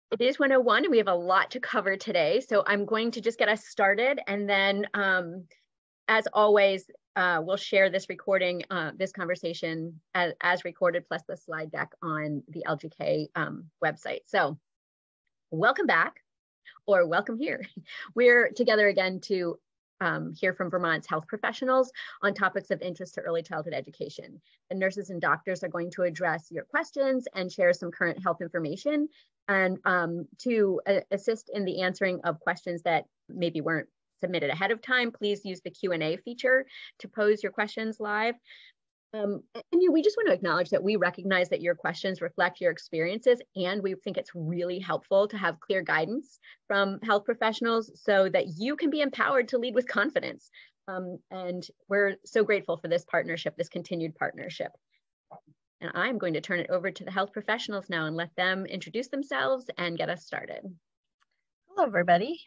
It is 101 and we have a lot to cover today. So I'm going to just get us started. And then as always, we'll share this recording, this conversation as recorded, plus the slide deck on the LGK website. So welcome back, or welcome here. We're together again to hear from Vermont's health professionals on topics of interest to early childhood education. The nurses and doctors are going to address your questions and share some current health information. And to assist in the answering of questions that maybe weren't submitted ahead of time, please use the Q&A feature to pose your questions live. We just want to acknowledge that we recognize that your questions reflect your experiences, and we think it's really helpful to have clear guidance from health professionals so that you can be empowered to lead with confidence. And we're so grateful for this partnership, this continued partnership. And I'm going to turn it over to the health professionals now and let them introduce themselves and get us started. Hello, everybody.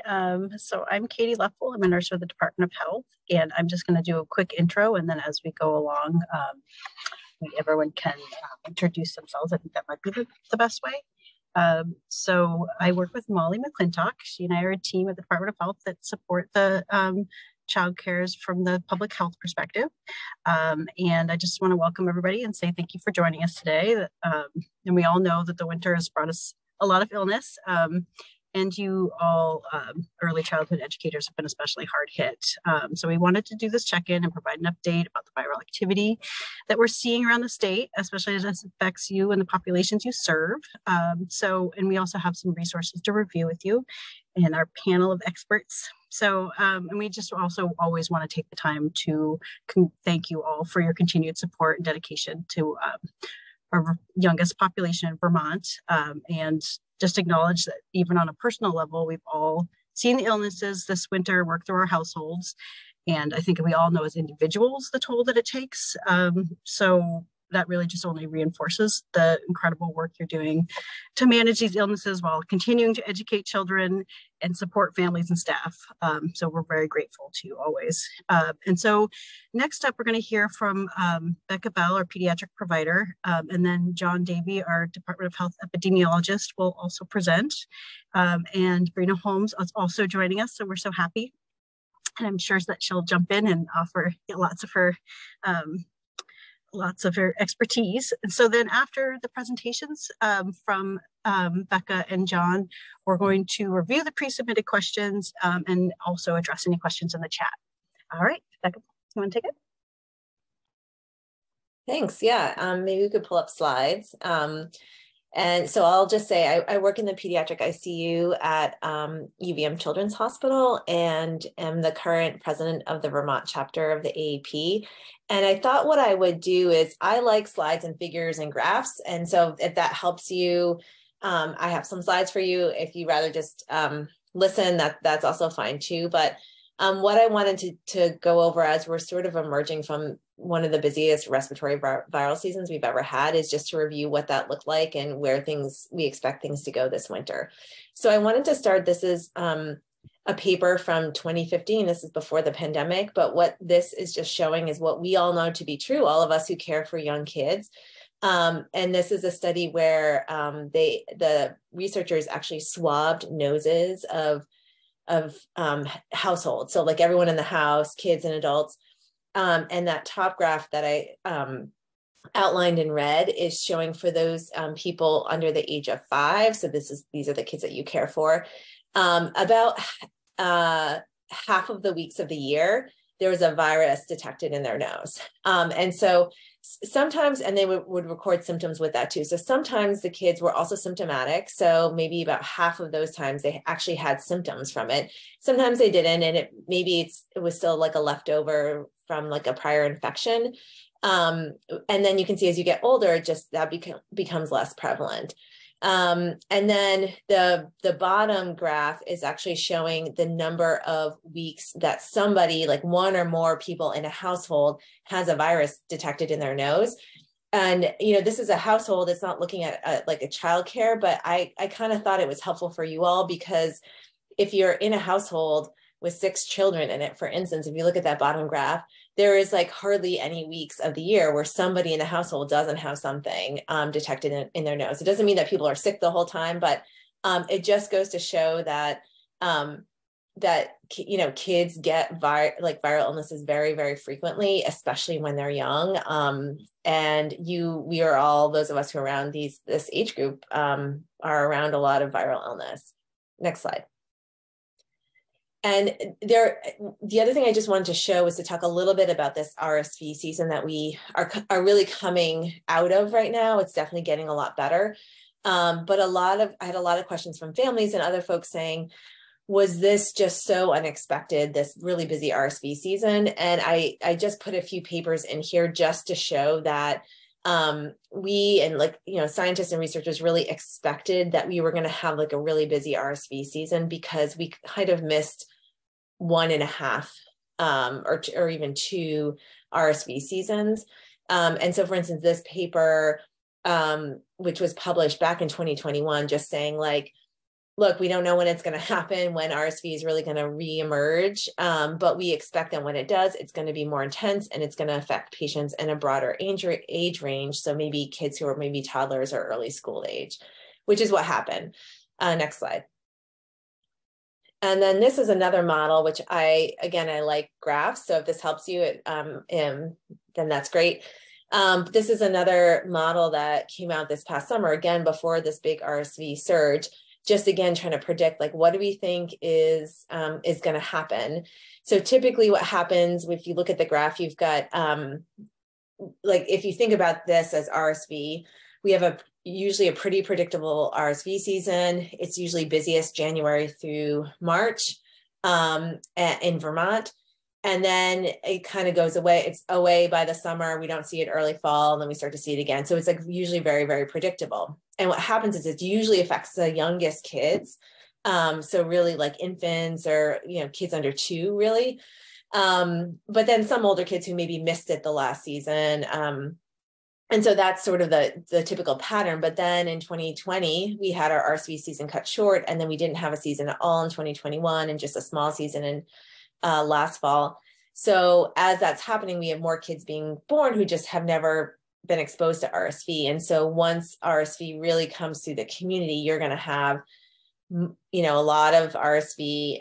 So I'm Katie Leffel. I'm a nurse with the Department of Health, and I'm just going to do a quick intro, and then as we go along, everyone can introduce themselves. I think that might be the best way. So I work with Molly McClintock. She and I are a team at the Department of Health that support the child cares from the public health perspective. And I just want to welcome everybody and say thank you for joining us today. And we all know that the winter has brought us a lot of illness. And you all, early childhood educators, have been especially hard hit. So we wanted to do this check-in and provide an update about the viral activity that we're seeing around the state, especially as it affects you and the populations you serve. And we also have some resources to review with you and our panel of experts. So, and we just also always want to take the time to thank you all for your continued support and dedication to our youngest population in Vermont, and just acknowledge that even on a personal level, we've all seen the illnesses this winter work through our households. And I think we all know as individuals the toll that it takes. So that really just only reinforces the incredible work you're doing to manage these illnesses while continuing to educate children and support families and staff. So we're very grateful to you always. And so next up, we're going to hear from Becca Bell, our pediatric provider, and then John Davey, our Department of Health epidemiologist, will also present. And Brina Holmes is also joining us, so we're so happy. And I'm sure that she'll jump in and offer lots of her expertise. And so then after the presentations from Becca and John, we're going to review the pre-submitted questions and also address any questions in the chat. All right, Becca, you want to take it? Thanks. Yeah, maybe we could pull up slides. And so I'll just say I work in the pediatric ICU at UVM Children's Hospital and am the current president of the Vermont chapter of the AAP. And I thought what I would do is I like slides and figures and graphs. And so if that helps you, I have some slides for you. If you rather just listen, that's also fine too. But what I wanted to go over as we're sort of emerging from one of the busiest respiratory viral seasons we've ever had is just to review what that looked like and where we expect things to go this winter. So I wanted to start, this is a paper from 2015. This is before the pandemic, but what this is just showing is what we all know to be true, all of us who care for young kids. And this is a study where the researchers actually swabbed noses of households. So like everyone in the house, kids and adults. And that top graph that I outlined in red is showing for those people under the age of 5. So these are the kids that you care for. About half of the weeks of the year, there was a virus detected in their nose. And so sometimes, and they would record symptoms with that too. So sometimes the kids were also symptomatic. So maybe about half of those times they actually had symptoms from it. Sometimes they didn't, and it was still like a leftover from like a prior infection. And then you can see as you get older, just that becomes less prevalent. And then the bottom graph is actually showing the number of weeks that somebody, like one or more people in a household, has a virus detected in their nose. And, this is a household, it's not looking at like a childcare, but I kind of thought it was helpful for you all, because if you're in a household with 6 children in it, for instance, if you look at that bottom graph, there is like hardly any weeks of the year where somebody in the household doesn't have something detected in their nose. It doesn't mean that people are sick the whole time, but It just goes to show that kids get viral illnesses very, very frequently, especially when they're young. And we are all, those of us who are around this age group, are around a lot of viral illness. Next slide. And the other thing I just wanted to show was to talk a little bit about this RSV season that we are really coming out of right now. It's definitely getting a lot better. But I had a lot of questions from families and other folks saying, was this just so unexpected, this really busy RSV season? And I just put a few papers in here just to show that we and scientists and researchers really expected that we were going to have like a really busy RSV season, because we kind of missed 1.5 or even 2 RSV seasons. And so, for instance, this paper, which was published back in 2021, just saying like, look, we don't know when it's going to happen, when RSV is really going to reemerge, but we expect that when it does, it's going to be more intense and it's going to affect patients in a broader age range. So maybe kids who are maybe toddlers or early school age, which is what happened. Next slide. And then this is another model, which I like graphs. So if this helps you, then that's great. This is another model that came out this past summer, again, before this big RSV surge. Just again, trying to predict, like, what do we think is going to happen? So typically what happens, if you look at the graph, you've got, if you think about this as RSV, we have usually a pretty predictable RSV season. It's usually busiest January through March in Vermont. And then it kind of goes away. It's away by the summer. We don't see it early fall, and then we start to see it again. So it's like usually very, very predictable. And what happens is it usually affects the youngest kids. So really like infants or, kids under 2 really. But then some older kids who maybe missed it the last season. And so that's sort of the typical pattern. But then in 2020, we had our RSV season cut short, and then we didn't have a season at all in 2021, and just a small season in last fall. So as that's happening, we have more kids being born who just have never been exposed to RSV. And so once RSV really comes through the community, you're going to have, a lot of RSV.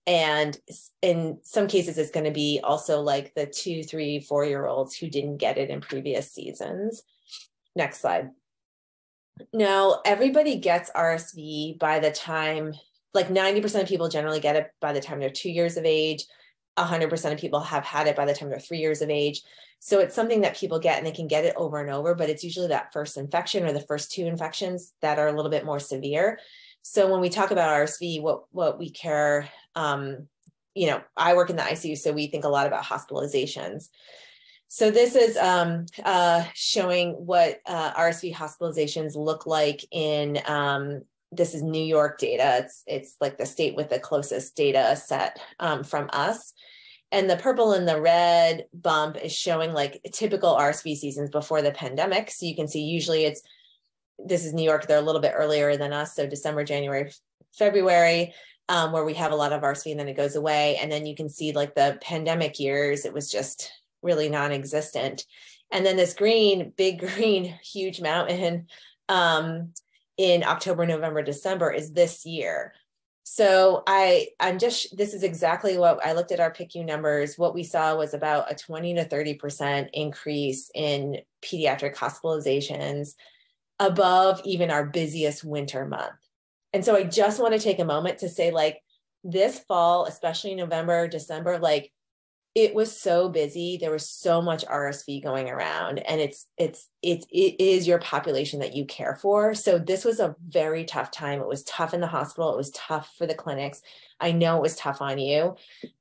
And in some cases, it's going to be also like the 2, 3, 4-year-olds who didn't get it in previous seasons. Next slide. Now, everybody gets RSV by the time, like 90% of people generally get it by the time they're 2 years of age. 100% of people have had it by the time they're 3 years of age. So it's something that people get, and they can get it over and over, but it's usually that first infection or the first 2 infections that are a little bit more severe. So when we talk about RSV, what we care, I work in the ICU, so we think a lot about hospitalizations. So this is showing what RSV hospitalizations look like in, this is New York data. It's like the state with the closest data set from us. And the purple and the red bump is showing like typical RSV seasons before the pandemic. So you can see usually this is New York, they're a little bit earlier than us. So December, January, February, where we have a lot of RSV, and then it goes away. And then you can see like the pandemic years, it was just really non-existent. And then this big green, huge mountain in October, November, December is this year. So this is exactly what I looked at our PICU numbers. What we saw was about a 20 to 30% increase in pediatric hospitalizations above even our busiest winter month. And so I just want to take a moment to say, like, this fall, especially November, December, like, it was so busy. There was so much RSV going around, and it is your population that you care for. So this was a very tough time. It was tough in the hospital. It was tough for the clinics. I know it was tough on you.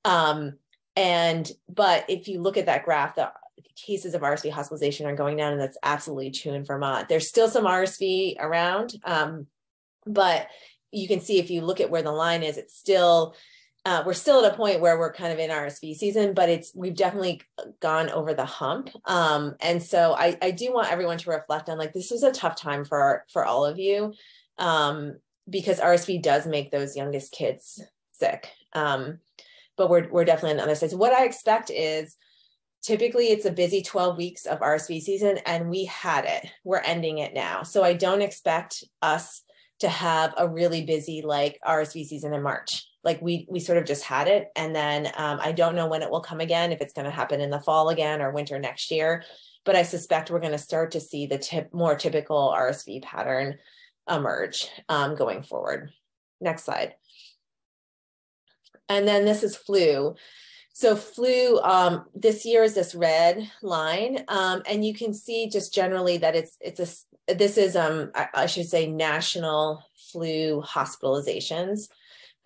But if you look at that graph, the cases of RSV hospitalization are going down, and that's absolutely true in Vermont. There's still some RSV around, but you can see if you look at where the line is, it's still, we're still at a point where we're kind of in RSV season, but we've definitely gone over the hump. And so I do want everyone to reflect on, like, this was a tough time for all of you, because RSV does make those youngest kids sick. But we're definitely on the other side. So what I expect is, typically it's a busy 12 weeks of RSV season, and we had it. We're ending it now. So I don't expect us to have a really busy like RSV season in March. Like we sort of just had it. And then I don't know when it will come again, if it's going to happen in the fall again or winter next year. But I suspect we're going to start to see the more typical RSV pattern emerge going forward. Next slide. And then this is flu. So flu this year is this red line, and you can see just generally that this is I should say national flu hospitalizations.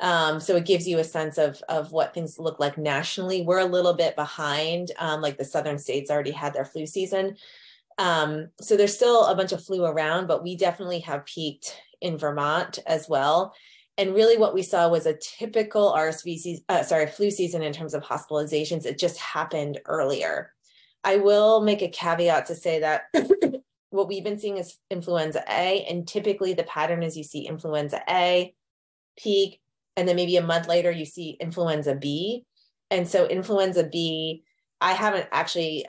So it gives you a sense of what things look like nationally. We're a little bit behind, like the southern states already had their flu season. So there's still a bunch of flu around, but we definitely have peaked in Vermont as well. And really what we saw was a typical flu season in terms of hospitalizations. It just happened earlier. I will make a caveat to say that what we've been seeing is influenza A, and typically the pattern is you see influenza A peak, and then maybe a month later you see influenza B. And so influenza B, I haven't actually,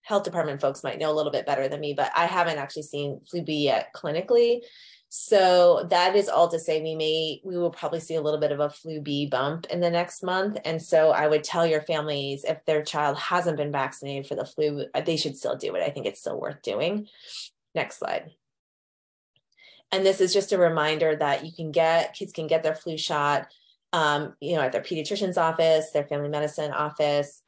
health department folks might know a little bit better than me, but I haven't actually seen flu B yet clinically. So that is all to say we will probably see a little bit of a flu B bump in the next month. And so I would tell your families, if their child hasn't been vaccinated for the flu, they should still do it. I think it's still worth doing. Next slide. And this is just a reminder that kids can get their flu shot, at their pediatrician's office, their family medicine office.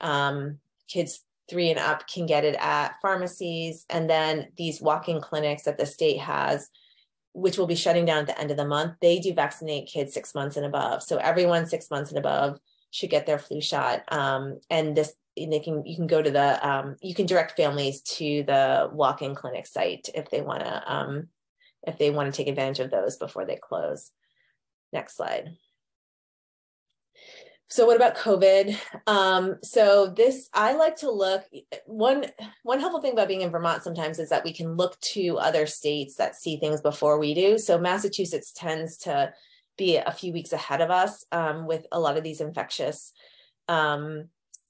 Kids 3 and up can get it at pharmacies. And then these walk-in clinics that the state has, which will be shutting down at the end of the month, they do vaccinate kids 6 months and above. So everyone 6 months and above should get their flu shot. And you can go to you can direct families to the walk-in clinic site if they want to take advantage of those before they close. Next slide. So what about COVID? I like to look, one helpful thing about being in Vermont sometimes is that we can look to other states that see things before we do. So Massachusetts tends to be a few weeks ahead of us with a lot of these infectious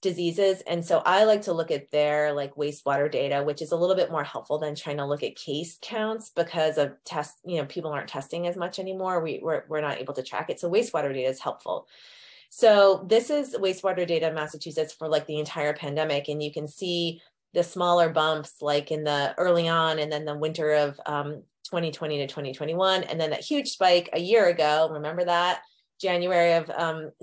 diseases. And so I like to look at their like wastewater data, which is a little bit more helpful than trying to look at case counts because of people aren't testing as much anymore. We're not able to track it. So wastewater data is helpful. So this is wastewater data in Massachusetts for like the entire pandemic. And you can see the smaller bumps like in the early on and then the winter of 2020 to 2021. And then that huge spike a year ago, remember that? January of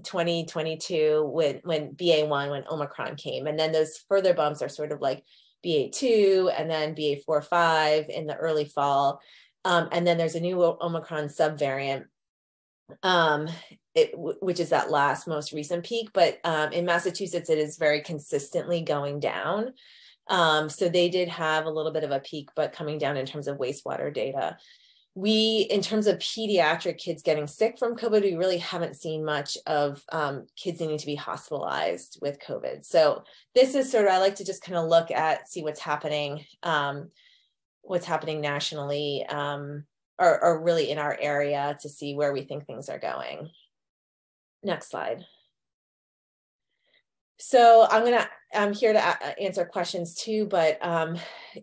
2022 when BA1, when Omicron came. And then those further bumps are sort of like BA2 and then BA4-5 in the early fall. And then there's a new Omicron subvariant, which is that most recent peak. But in Massachusetts, it is very consistently going down. So they did have a little bit of a peak, but coming down in terms of wastewater data. In terms of pediatric kids getting sick from COVID, we really haven't seen much of kids needing to be hospitalized with COVID. So this is I like to just kind of look at, see what's happening nationally or really in our area to see where we think things are going. Next slide. So I'm here to answer questions too, but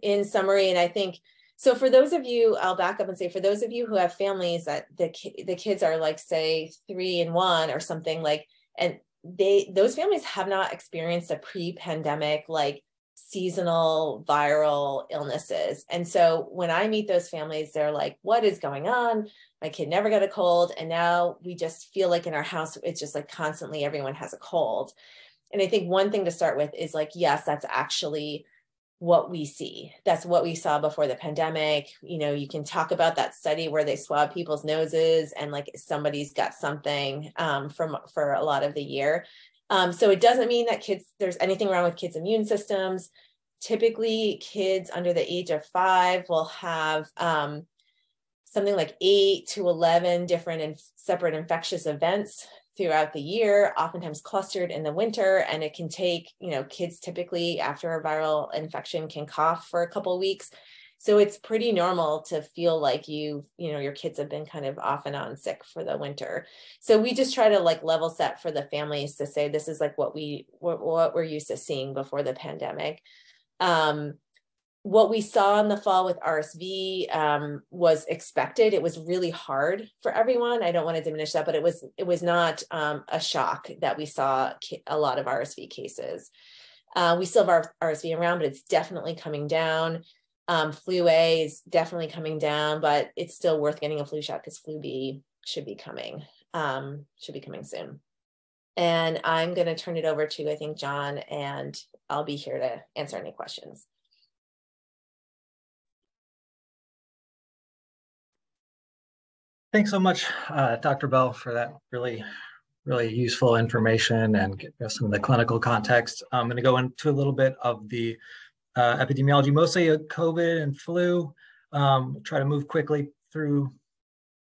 in summary, and I think, so for those of you, I'll back up and say, for those of you who have families that the kids are like, say 3 and 1 or something like, and those families have not experienced a pre-pandemic, like seasonal viral illnesses. And so when I meet those families, they're like, what is going on? My kid never got a cold. And now we just feel like in our house, it's just like constantly everyone has a cold. And I think one thing to start with is like, yes, that's actually what we see. That's what we saw before the pandemic. You can talk about that study where they swab people's noses and like somebody's got something for a lot of the year. So it doesn't mean that there's anything wrong with kids' immune systems. Typically, kids under the age of 5 will have something like 8 to 11 different separate infectious events throughout the year, oftentimes clustered in the winter. And it can take, kids typically after a viral infection can cough for a couple of weeks. So it's pretty normal to feel like your kids have been kind of off and on sick for the winter. So we just try to like level set for the families to say, this is like what we're used to seeing before the pandemic. what we saw in the fall with RSV was expected. It was really hard for everyone. I don't want to diminish that, but it was not a shock that we saw a lot of RSV cases. We still have RSV around, but it's definitely coming down. Flu A is definitely coming down, but it's still worth getting a flu shot because flu B should be coming soon. And I'm going to turn it over to, I think, John, and I'll be here to answer any questions. Thanks so much, Dr. Bell, for that really useful information and some of the clinical context. I'm going to go into a little bit of the epidemiology, mostly COVID and flu. Try to move quickly through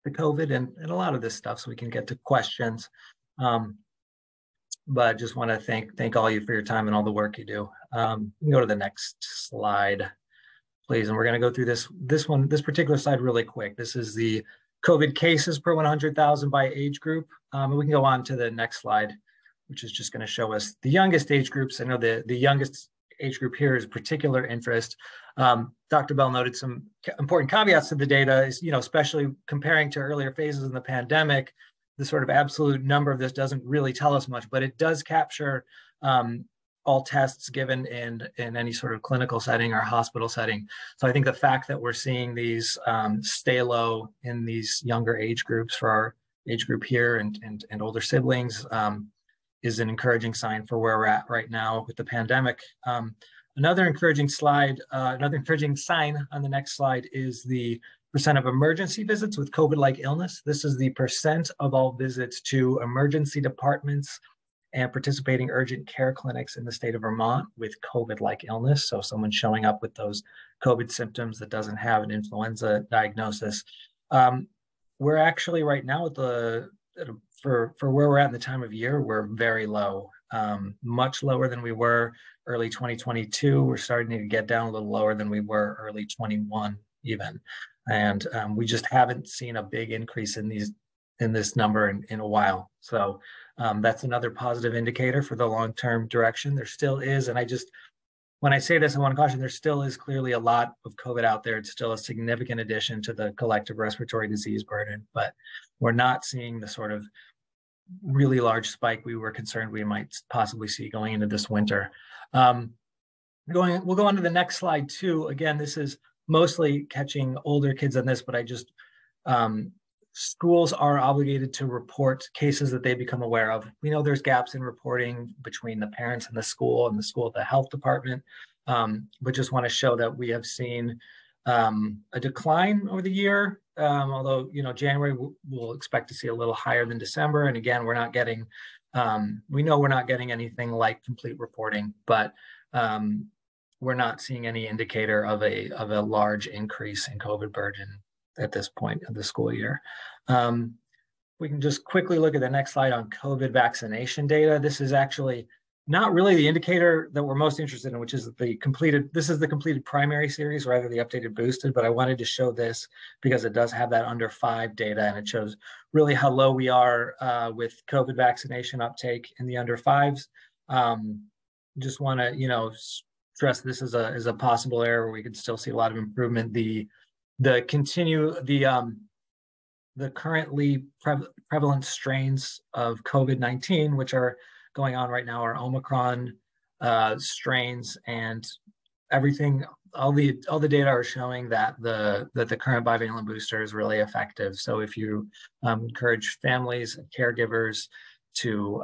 the COVID and a lot of this stuff so we can get to questions. But just want to thank all you for your time and all the work you do. Go to the next slide, please. And we're going to go through this particular slide really quick. This is the COVID cases per 100,000 by age group. And we can go on to the next slide, which is just going to show us the youngest age groups. I know the youngest age group here is particular interest. Dr. Bell noted some important caveats to the data, is, especially comparing to earlier phases in the pandemic, the sort of absolute number of this doesn't really tell us much, but it does capture all tests given in any sort of clinical setting or hospital setting. So I think the fact that we're seeing these stay low in these younger age groups for our age group here and older siblings is an encouraging sign for where we're at right now with the pandemic. Another encouraging sign on the next slide is the percent of emergency visits with COVID-like illness. This is the percent of all visits to emergency departments and participating urgent care clinics in the state of Vermont with COVID-like illness. So someone showing up with those COVID symptoms that doesn't have an influenza diagnosis. We're actually right now at for where we're at in the time of year, we're very low, much lower than we were early 2022. We're starting to get down a little lower than we were early 21 even. And we just haven't seen a big increase in this number in a while. So that's another positive indicator for the long-term direction. There still is, and when I say this, I want to caution, there still is clearly a lot of COVID out there. It's still a significant addition to the collective respiratory disease burden, but we're not seeing the sort of really large spike we were concerned we might possibly see going into this winter. We'll go on to the next slide too. Again, this is mostly catching older kids on this, but schools are obligated to report cases that they become aware of. We know there's gaps in reporting between the parents and the school at the health department, but just want to show that we have seen a decline over the year, although, January we'll expect to see a little higher than December. And again, we're not getting, we know we're not getting anything like complete reporting, but we're not seeing any indicator of a large increase in COVID burden at this point of the school year. We can just quickly look at the next slide on COVID vaccination data. This is actually not really the indicator that we're most interested in, which is the completed primary series rather than the updated boosted, but I wanted to show this because it does have that under 5 data, and it shows really how low we are with COVID vaccination uptake in the under 5s. Just want to, stress this is a possible area where we could still see a lot of improvement. The currently prevalent strains of COVID-19, which are going on right now, are Omicron strains, and everything. All the data are showing that the current bivalent booster is really effective. So if you encourage families and caregivers to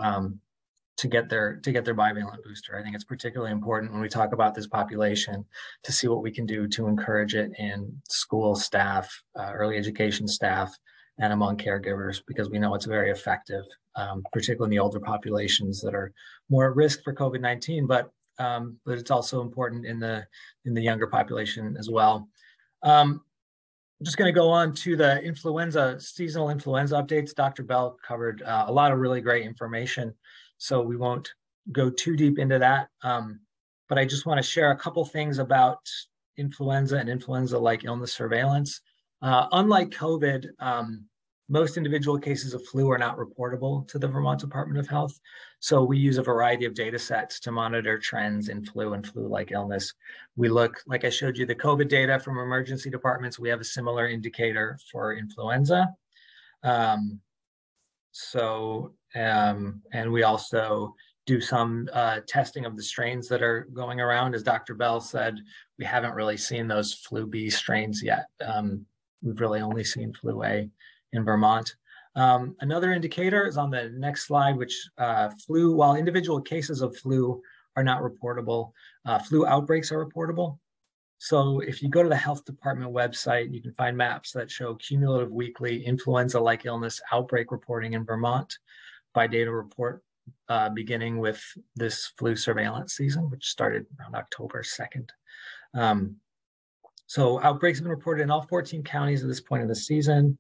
get their bivalent booster, I think it's particularly important when we talk about this population to see what we can do to encourage it in school staff, early education staff, and among caregivers, because we know it's very effective, particularly in the older populations that are more at risk for COVID-19, but it's also important in the younger population as well. I'm just going to go on to the seasonal influenza updates. Dr. Bell covered a lot of really great information, so we won't go too deep into that. But I just want to share a couple things about influenza and influenza-like illness surveillance. Unlike COVID, Most individual cases of flu are not reportable to the Vermont Department of Health. So we use a variety of data sets to monitor trends in flu and flu-like illness. We look, like I showed you, the COVID data from emergency departments. We have a similar indicator for influenza. And we also do some testing of the strains that are going around. As Dr. Bell said, we haven't really seen those flu B strains yet. We've really only seen flu A in Vermont. Another indicator is on the next slide, which flu, while individual cases of flu are not reportable, flu outbreaks are reportable. So if you go to the health department website, you can find maps that show cumulative weekly influenza-like illness outbreak reporting in Vermont by data report, beginning with this flu surveillance season, which started around October 2nd. So outbreaks have been reported in all 14 counties at this point in the season.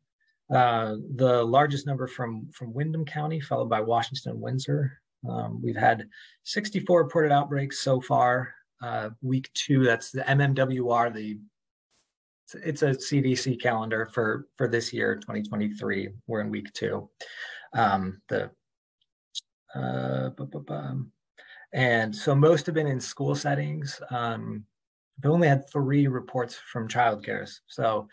The largest number from Windham County, followed by Washington and Windsor. We've had 64 reported outbreaks so far. Week 2, that's the MMWR, it's a CDC calendar for this year, 2023. We're in week 2. And so most have been in school settings. We've only had 3 reports from childcare. So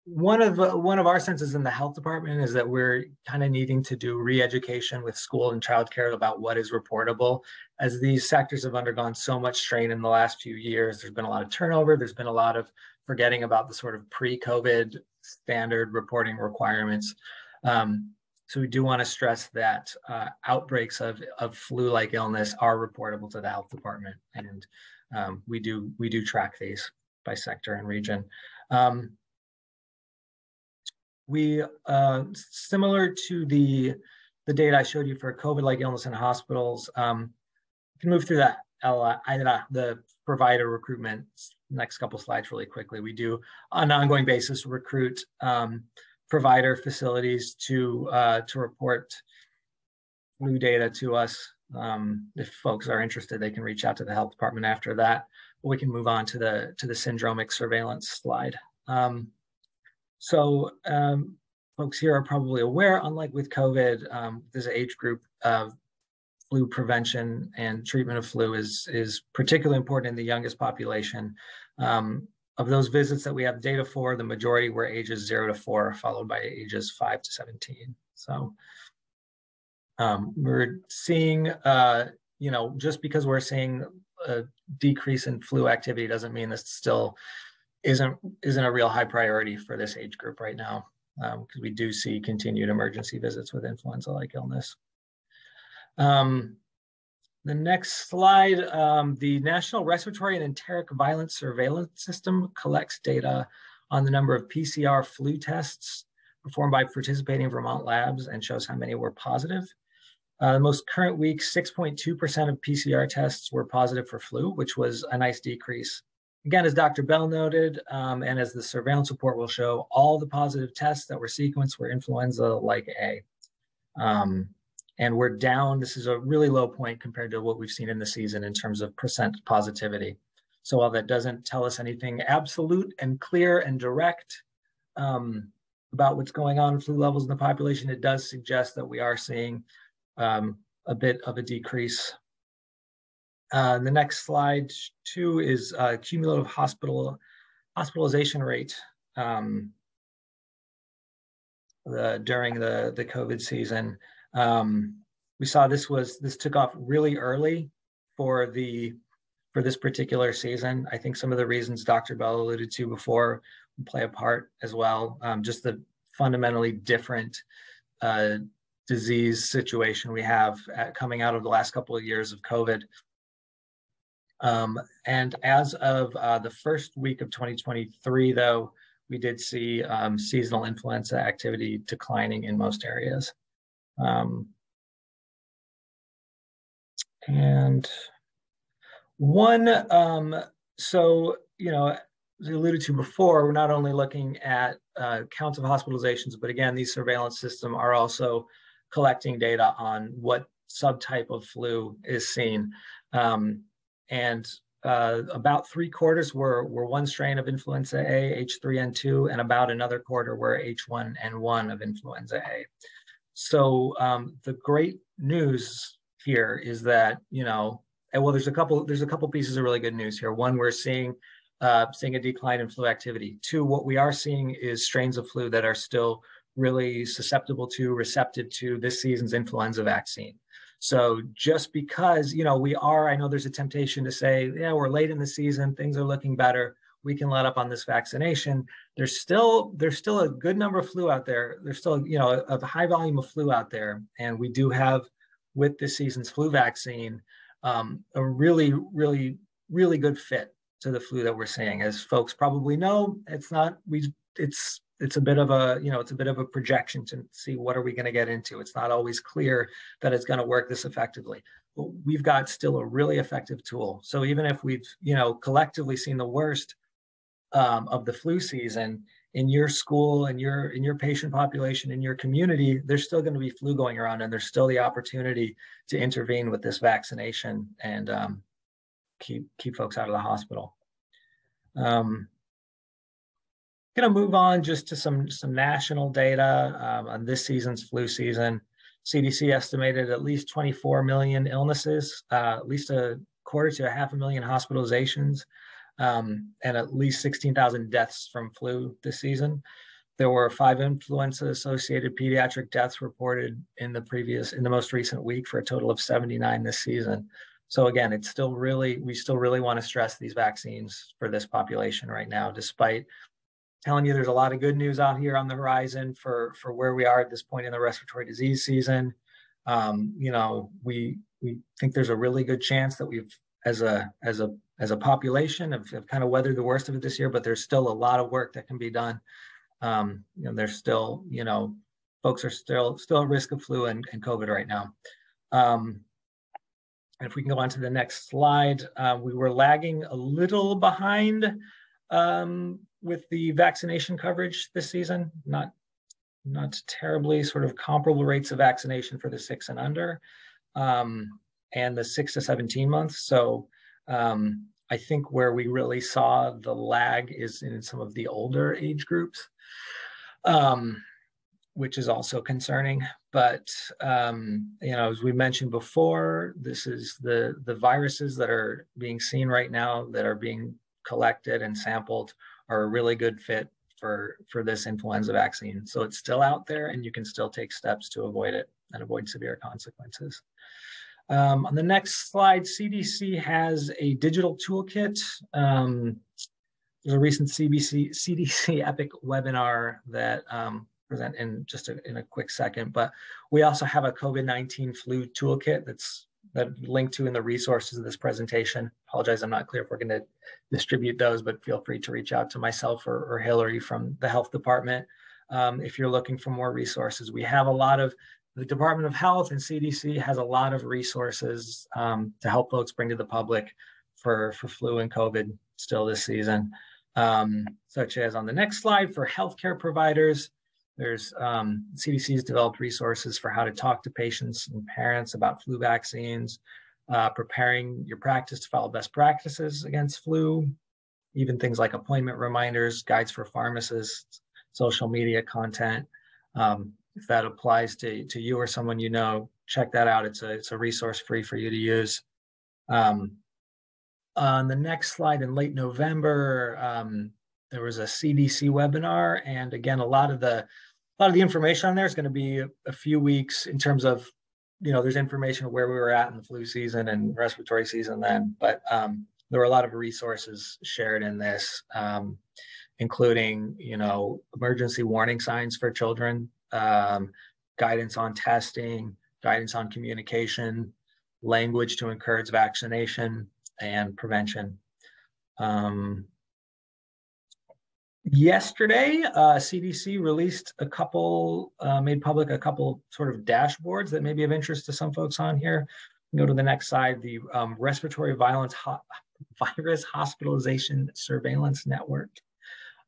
one of our senses in the health department is that we're kind of needing to do re-education with school and childcare about what is reportable, as these sectors have undergone so much strain in the last few years. There's been a lot of turnover. There's been a lot of forgetting about the sort of pre-COVID standard reporting requirements. So we do want to stress that outbreaks of flu-like illness are reportable to the health department, and we do track these by sector and region. We, similar to the data I showed you for COVID-like illness in hospitals, you can move through that, the provider recruitment, next couple slides really quickly. We do, on an ongoing basis, recruit provider facilities to report flu data to us. If folks are interested, they can reach out to the health department after that. But we can move on to the syndromic surveillance slide. Folks here are probably aware, unlike with COVID, this age group of flu prevention and treatment of flu is particularly important in the youngest population. Of those visits that we have data for, the majority were ages 0 to 4, followed by ages 5 to 17. So we're seeing, just because we're seeing a decrease in flu activity doesn't mean this still isn't a real high priority for this age group right now, because we do see continued emergency visits with influenza-like illness. The next slide, the National Respiratory and Enteric Violence Surveillance System collects data on the number of PCR flu tests performed by participating Vermont labs and shows how many were positive. The most current week, 6.2% of PCR tests were positive for flu, which was a nice decrease. Again, as Dr. Bell noted, and as the surveillance report will show, all the positive tests that were sequenced were influenza-like A. And we're down, this is a really low point compared to what we've seen in the season in terms of percent positivity. So while that doesn't tell us anything absolute and clear and direct about what's going on in flu levels in the population, it does suggest that we are seeing a bit of a decrease. The next slide 2 is cumulative hospitalization rate during the COVID season. We saw this took off really early for this particular season. I think some of the reasons Dr. Bell alluded to before play a part as well. Just the fundamentally different disease situation we have coming out of the last couple of years of COVID. And as of the first week of 2023, though, we did see seasonal influenza activity declining in most areas. And so, as we alluded to before, we're not only looking at counts of hospitalizations, but again, these surveillance systems are also collecting data on what subtype of flu is seen. And about 3/4 were one strain of influenza A, H3N2, and about another quarter were H1N1 of influenza A. So the great news here is that, well, there's a couple pieces of really good news here. One, we're seeing a decline in flu activity. Two, what we are seeing is strains of flu that are still really receptive to this season's influenza vaccine. So just because, I know there's a temptation to say, yeah, we're late in the season, things are looking better, we can let up on this vaccination. There's still a good number of flu out there. There's still, a high volume of flu out there. And we do have, with this season's flu vaccine, a really, really, really good fit to the flu that we're seeing. As folks probably know, it's a bit of a projection to see what are we going to get into. It's not always clear that it's going to work this effectively. But we've got still a really effective tool. So even if we've, collectively seen the worst of the flu season in your school and in your patient population, in your community, there's still going to be flu going around, and there's still the opportunity to intervene with this vaccination and keep folks out of the hospital. Going to move on just to some national data on this season's flu season. CDC estimated at least 24 million illnesses, at least 1/4 to 500,000 hospitalizations, and at least 16,000 deaths from flu this season. There were 5 influenza-associated pediatric deaths reported in the most recent week, for a total of 79 this season. So again, we still really want to stress these vaccines for this population right now, despite telling you there's a lot of good news out here on the horizon for where we are at this point in the respiratory disease season. We think there's a really good chance that we've, as a population, have kind of weathered the worst of it this year, but there's still a lot of work that can be done. There's still, folks are still at risk of flu and COVID right now. And if we can go on to the next slide, we were lagging a little behind with the vaccination coverage this season, not terribly, sort of comparable rates of vaccination for the 6 and under, and the 6 to 17 months. So I think where we really saw the lag is in some of the older age groups, which is also concerning. But as we mentioned before, this is the viruses that are being seen right now, that are being collected and sampled, are a really good fit for this influenza vaccine. So it's still out there, and you can still take steps to avoid it and avoid severe consequences. On the next slide, CDC has a digital toolkit. There's a recent CDC EPIC webinar that present in a quick second, but we also have a COVID-19 flu toolkit that linked to in the resources of this presentation. Apologize, I'm not clear if we're going to distribute those, but feel free to reach out to myself or Hillary from the health department if you're looking for more resources. We have the Department of Health and CDC has a lot of resources to help folks bring to the public for flu and COVID still this season, such as on the next slide for healthcare providers. There's CDC's developed resources for how to talk to patients and parents about flu vaccines, preparing your practice to follow best practices against flu, even things like appointment reminders, guides for pharmacists, social media content. If that applies to you or someone you know, check that out. It's a resource free for you to use. On the next slide, in late November, there was a CDC webinar, and again, a lot of the information on there is going to be a few weeks in terms of, there's information of where we were at in the flu season and respiratory season then, but there were a lot of resources shared in this, including, emergency warning signs for children, guidance on testing, guidance on communication, language to encourage vaccination and prevention. Yesterday, CDC released made public a couple sort of dashboards that may be of interest to some folks on here. Go to the next slide, the Respiratory Virus Hospitalization Surveillance Network.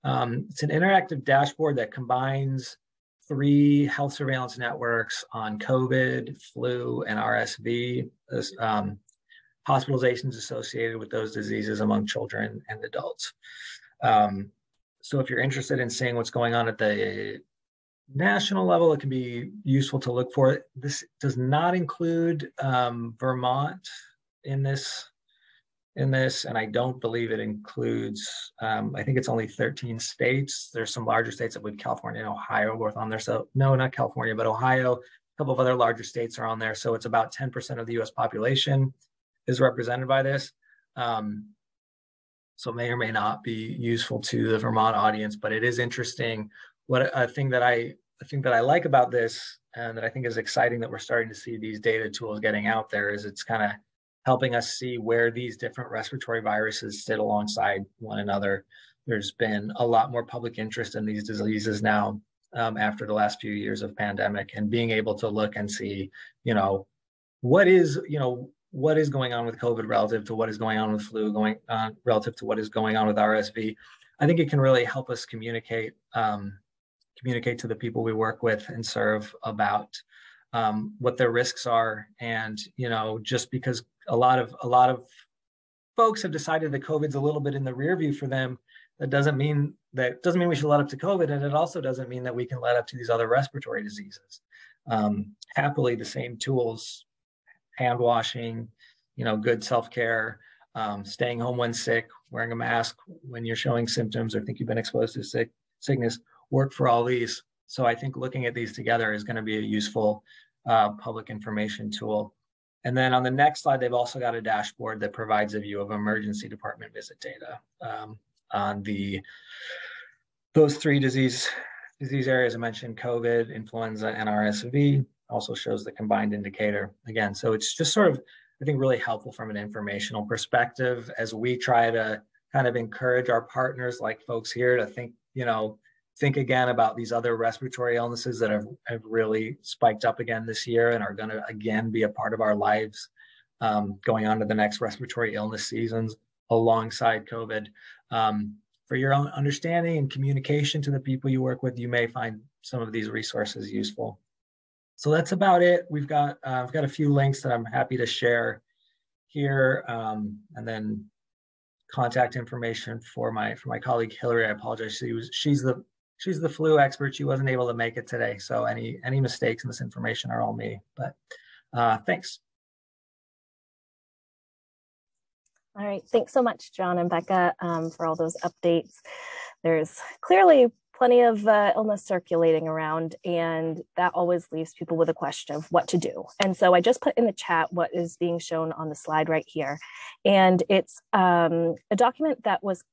It's an interactive dashboard that combines 3 health surveillance networks on COVID, flu, and RSV. hospitalizations associated with those diseases among children and adults. So if you're interested in seeing what's going on at the national level, it can be useful to look for it. This does not include Vermont in this, and I don't believe it includes, I think it's only 13 states. There's some larger states that would California and Ohio both on there. So no, not California, but Ohio, a couple of other larger states are on there. So it's about 10% of the US population is represented by this. So may or may not be useful to the Vermont audience, but it is interesting. What a thing that I like about this, and that I think is exciting that we're starting to see these data tools getting out there, is it's kind of helping us see where these different respiratory viruses sit alongside one another. There's been a lot more public interest in these diseases now after the last few years of pandemic, and being able to look and see, what is going on with COVID relative to what is going on with flu, relative to what is going on with RSV. I think it can really help us communicate to the people we work with and serve about what their risks are. And, just because a lot of folks have decided that COVID's a little bit in the rear view for them, that doesn't mean we should let up to COVID. And it also doesn't mean that we can let up to these other respiratory diseases. Happily, the same tools, hand washing, good self-care, staying home when sick, wearing a mask when you're showing symptoms or think you've been exposed to sickness, work for all these. So I think looking at these together is going to be a useful public information tool. And then on the next slide, they've also got a dashboard that provides a view of emergency department visit data on those three disease areas I mentioned: COVID, influenza, and RSV. Also shows the combined indicator again. So it's just sort of, I think, really helpful from an informational perspective as we try to kind of encourage our partners, like folks here, to think again about these other respiratory illnesses that have really spiked up again this year and are going to again be a part of our lives going on to the next respiratory illness seasons alongside COVID. For your own understanding and communication to the people you work with, you may find some of these resources useful. So that's about it. I've got a few links that I'm happy to share here, and then contact information for my colleague Hillary. I apologize. She's the flu expert. She wasn't able to make it today, so any mistakes in this information are all me. But thanks. All right, thanks so much, John and Becca, for all those updates. There's clearly plenty of illness circulating around, and that always leaves people with a question of what to do. And so I just put in the chat what is being shown on the slide right here. And it's a document that was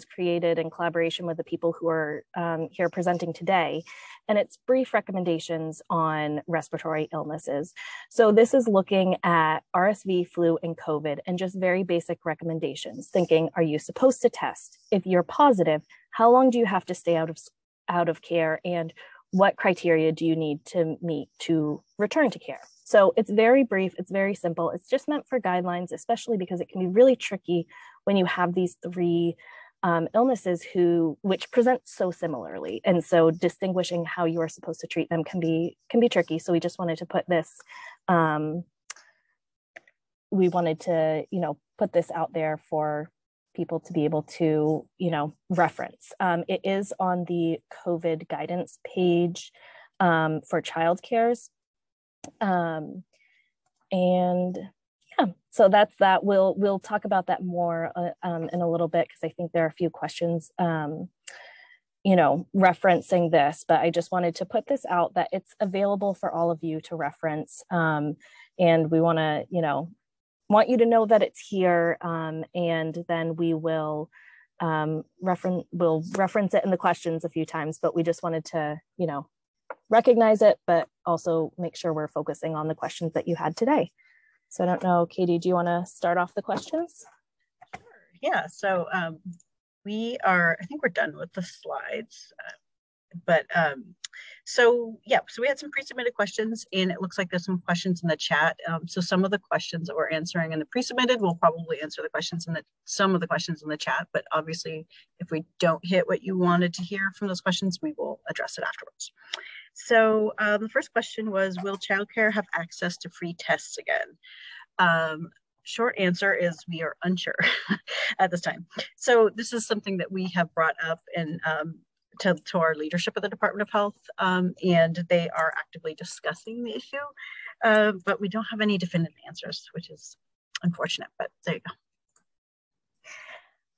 created in collaboration with the people who are here presenting today. And it's brief recommendations on respiratory illnesses. So this is looking at RSV, flu, and COVID, and just very basic recommendations, thinking, are you supposed to test? If you're positive, how long do you have to stay out of care? And what criteria do you need to meet to return to care? So it's very brief, it's very simple. It's just meant for guidelines, especially because it can be really tricky when you have these three illnesses which present so similarly. And so distinguishing how you are supposed to treat them can be tricky. So we just wanted to put this, put this out there for people to be able to, reference. It is on the COVID guidance page for childcares. And yeah, so that's that. We'll talk about that more in a little bit, because I think there are a few questions, referencing this, but I just wanted to put this out that it's available for all of you to reference. And we want you to know that it's here. And then we will reference it in the questions a few times, but we just wanted to, recognize it, but also make sure we're focusing on the questions that you had today. So I don't know, Katie, do you want to start off the questions? Sure. Yeah, so I think we're done with the slides, so we had some pre-submitted questions, and it looks like there's some questions in the chat. So some of the questions that we're answering in the pre-submitted, we'll probably answer some of the questions in the chat, but obviously if we don't hit what you wanted to hear from those questions, we will address it afterwards. So the first question was, will childcare have access to free tests again? short answer is we are unsure at this time. So this is something that we have brought up in to our leadership of the Department of Health, and they are actively discussing the issue, but we don't have any definitive answers, which is unfortunate, but there you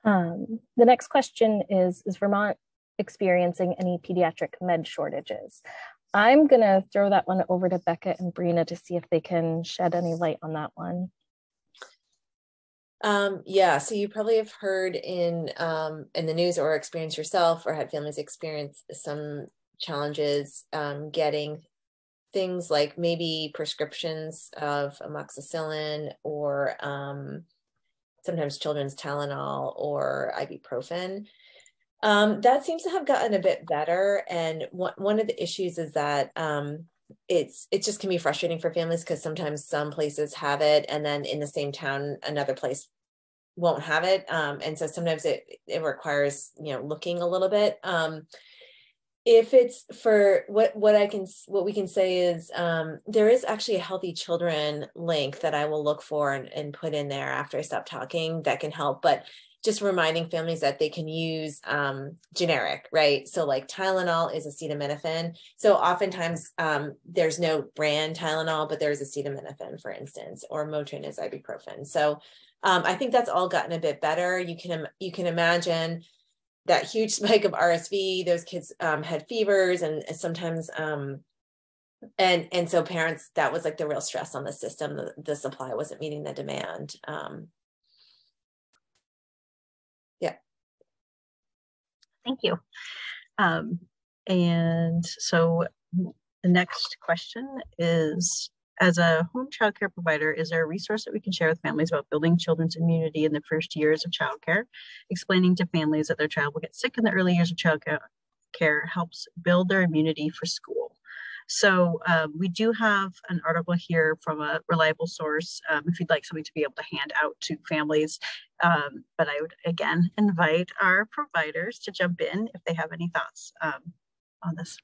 go. The next question is Vermont experiencing any pediatric med shortages? I'm gonna throw that one over to Becca and Brina to see if they can shed any light on that one. Yeah, so you probably have heard in the news or experienced yourself or had families experience some challenges getting things like maybe prescriptions of amoxicillin or sometimes children's Tylenol or ibuprofen. That seems to have gotten a bit better. And one of the issues is that it just can be frustrating for families because sometimes some places have it and then in the same town another place won't have it, and so sometimes it requires looking a little bit. If it's for what we can say is there is actually a Healthy Children link that I will look for and put in there after I stop talking that can help, but just reminding families that they can use generic, right? So like Tylenol is acetaminophen. So oftentimes there's no brand Tylenol, but there's acetaminophen, for instance, or Motrin is ibuprofen. So I think that's all gotten a bit better. You can imagine that huge spike of RSV, those kids had fevers and sometimes, and so parents, that was like the real stress on the system. The supply wasn't meeting the demand. Yeah. Thank you. And so the next question is, as a home childcare provider, is there a resource that we can share with families about building children's immunity in the first years of childcare? Explaining to families that their child will get sick in the early years of childcare helps build their immunity for school. So we do have an article here from a reliable source if you'd like something to be able to hand out to families. But I would again invite our providers to jump in if they have any thoughts on this.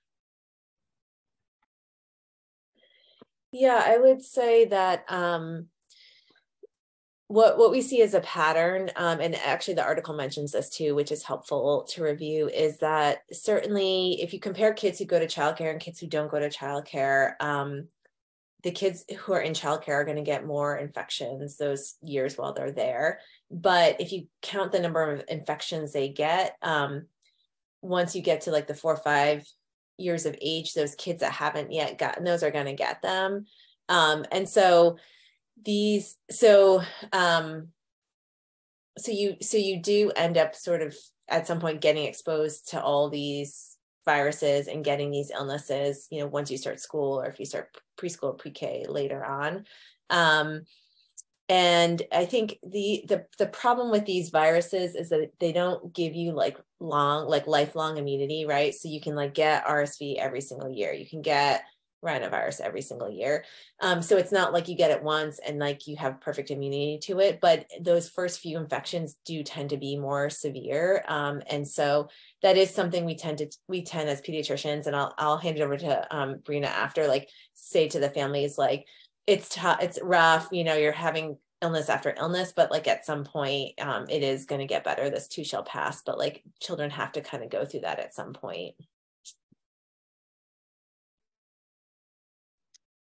Yeah, I would say that what we see as a pattern, and actually the article mentions this too, which is helpful to review, is that certainly if you compare kids who go to childcare and kids who don't go to childcare, the kids who are in childcare are going to get more infections those years while they're there. But if you count the number of infections they get, once you get to like the 4 or 5 years of age, those kids that haven't yet gotten those are going to get them. And so you do end up sort of at some point getting exposed to all these viruses and getting these illnesses, once you start school or if you start preschool or pre-K later on. And I think the problem with these viruses is that they don't give you lifelong immunity, right? So you can get RSV every single year. You can get rhinovirus every single year. So it's not like you get it once and you have perfect immunity to it, but those first few infections do tend to be more severe. And so that is something we tend as pediatricians, and I'll hand it over to Brina after, say to the families, it's tough, it's rough, you're having illness after illness, but at some point it is going to get better. This too shall pass, but children have to kind of go through that at some point.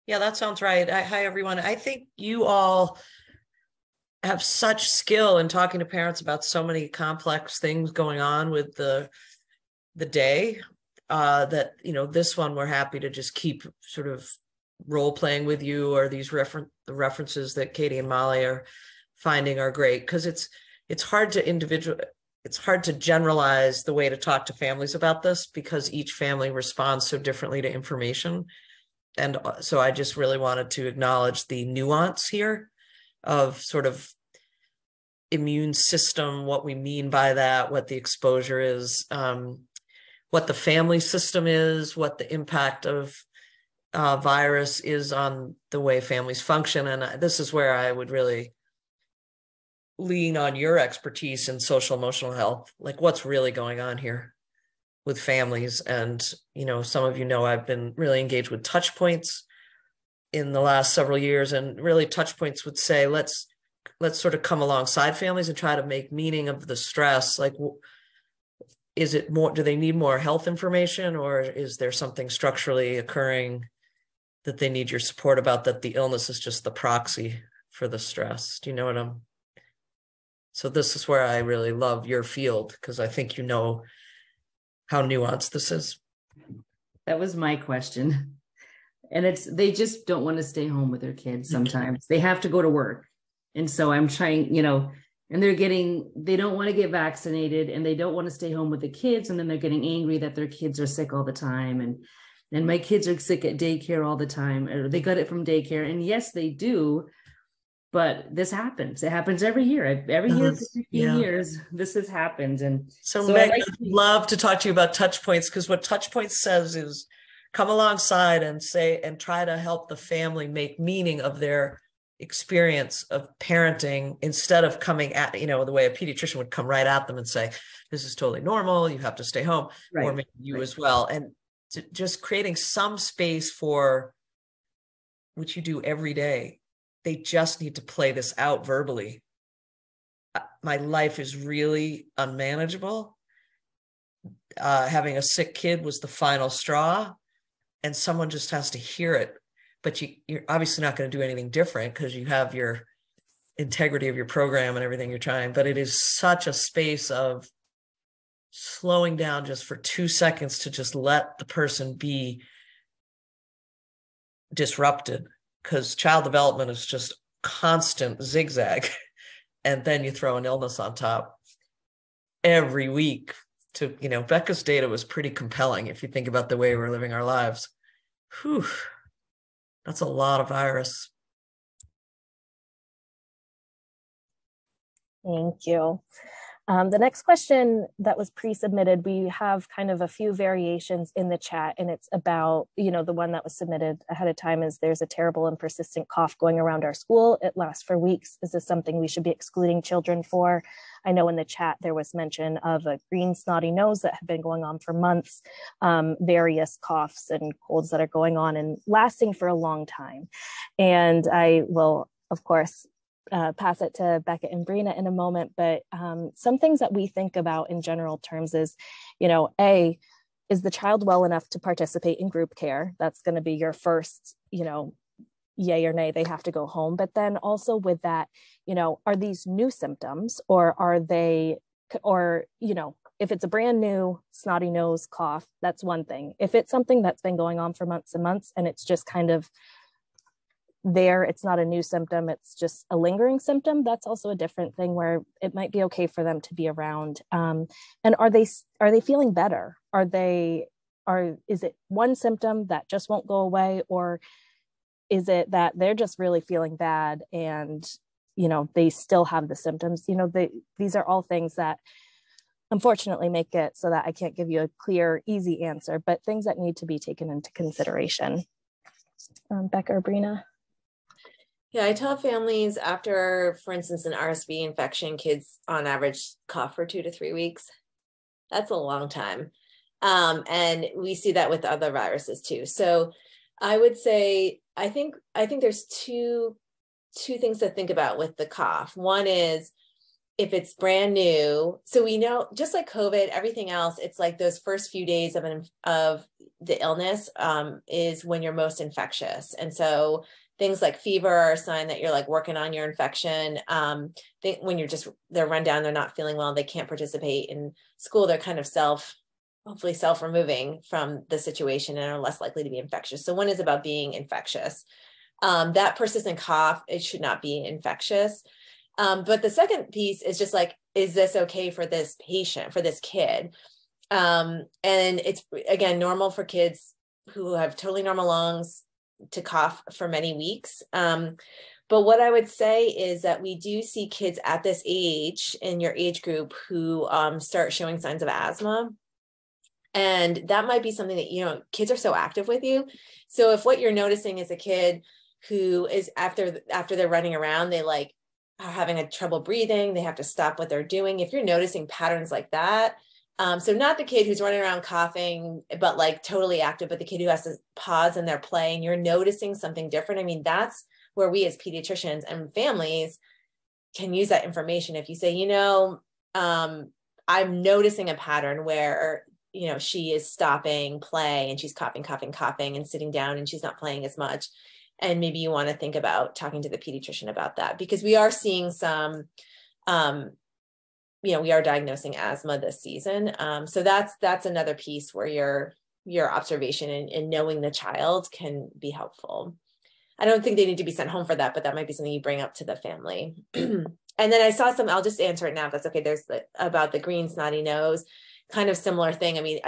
Yeah, that sounds right. Hi, everyone. I think you all have such skill in talking to parents about so many complex things going on with the day that, this one we're happy to just keep sort of role playing with you, or these references that Katie and Molly are finding are great, because it's hard to generalize the way to talk to families about this, because each family responds so differently to information. And so I just really wanted to acknowledge the nuance here of sort of immune system, what we mean by that, what the exposure is, what the family system is, what the impact of virus is on the way families function. And this is where I would really lean on your expertise in social emotional health, what's really going on here with families. And, some of I've been really engaged with touch points in the last several years, and really touch points would say, let's let's sort of come alongside families and try to make meaning of the stress. Like, is it more, do they need more health information, or is there something structurally occurring that they need your support about, that the illness is just the proxy for the stress? Do you know what I'm? So this is where I really love your field, because I think you know how nuanced this is. That was my question. And they just don't want to stay home with their kids sometimes. They have to go to work. And so I'm trying, and they don't want to get vaccinated, and they don't want to stay home with the kids. And then they're getting angry that their kids are sick all the time. And my kids are sick at daycare all the time, or they got it from daycare. And yes, they do. But this happens. It happens every year. Every year for 15 years, this has happened. And so Meg, I'd love to talk to you about Touchpoints, because what Touchpoints says is come alongside and try to help the family make meaning of their experience of parenting, instead of coming at, the way a pediatrician would come right at them and say, this is totally normal, you have to stay home, right, or maybe you as well. And just creating some space for, which you do every day. They just need to play this out verbally. My life is really unmanageable. Having a sick kid was the final straw, and someone just has to hear it. But you're obviously not going to do anything different, because you have your integrity of your program and everything you're trying. But it is such a space of slowing down just for 2 seconds to just let the person be disrupted. Because child development is just constant zigzag. And then you throw an illness on top every week. Becca's data was pretty compelling if you think about the way we're living our lives. Whew, that's a lot of virus. Thank you. The next question that was pre-submitted, we have kind of a few variations in the chat, and it's about, the one that was submitted ahead of time is, there's a terrible and persistent cough going around our school. It lasts for weeks. Is this something we should be excluding children for? I know in the chat there was mention of a green snotty nose that had been going on for months, various coughs and colds that are going on and lasting for a long time. And I will, of course, pass it to Becca and Brina in a moment, but some things that we think about in general terms is, A, is the child well enough to participate in group care? That's going to be your first, yay or nay, they have to go home. But then also with that, are these new symptoms, or are they, if it's a brand new snotty nose cough, that's one thing. If it's something that's been going on for months and months, and it's just kind of there, it's not a new symptom, it's just a lingering symptom, that's also a different thing, where it might be okay for them to be around. And are they feeling better? Is it one symptom that just won't go away, or is it that they're just really feeling bad and they still have the symptoms? These are all things that unfortunately make it so that I can't give you a clear, easy answer, but things that need to be taken into consideration. Becca or Brina? Yeah, I tell families after, for instance, an RSV infection, kids on average cough for 2 to 3 weeks. That's a long time. And we see that with other viruses too. So I would say, I think there's two things to think about with the cough. One is, if it's brand new, so we know, just like COVID, everything else, it's like those first few days of the illness is when you're most infectious. And so things like fever are a sign that you're like working on your infection. When they're run down, they're not feeling well, they can't participate in school, they're kind of hopefully self-removing from the situation and are less likely to be infectious. So one is about being infectious. That persistent cough, it should not be infectious. But the second piece is just like, is this okay for this patient, for this kid? And it's, again, normal for kids who have totally normal lungs to cough for many weeks. But what I would say is that we do see kids at this age, in your age group, who start showing signs of asthma. And that might be something that, kids are so active with you. So if what you're noticing is a kid who is, after they're running around, they like are having a trouble breathing, they have to stop what they're doing. If you're noticing patterns like that, so not the kid who's running around coughing, but like totally active, but the kid who has to pause in their play, and you're noticing something different. I mean, that's where we as pediatricians and families can use that information. If you say, I'm noticing a pattern where, she is stopping play and she's coughing and sitting down and she's not playing as much. And maybe you want to think about talking to the pediatrician about that, because we are seeing some, we are diagnosing asthma this season. So that's another piece where your observation and knowing the child can be helpful. I don't think they need to be sent home for that, but that might be something you bring up to the family. And then I saw I'll just answer it now if that's okay. There's about the green snotty nose, kind of similar thing. I mean,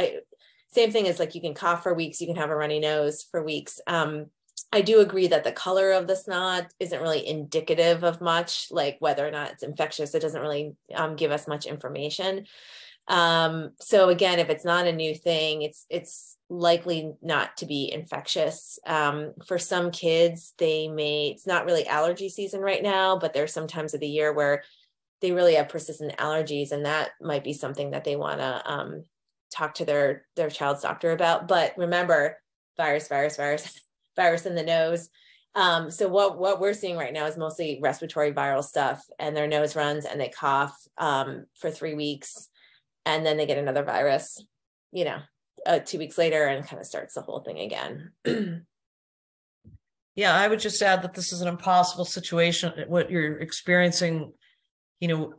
same thing as like you can cough for weeks, you can have a runny nose for weeks. I do agree that the color of the snot isn't really indicative of much, like whether or not it's infectious. It doesn't really give us much information. So again, if it's not a new thing, it's likely not to be infectious. For some kids, it's not really allergy season right now, but there's some times of the year where they really have persistent allergies, and that might be something that they want to talk to their child's doctor about. But remember, virus in the nose. So what we're seeing right now is mostly respiratory viral stuff, and their nose runs and they cough for 3 weeks, and then they get another virus, 2 weeks later, and kind of starts the whole thing again. Yeah, I would just add that this is an impossible situation. What you're experiencing,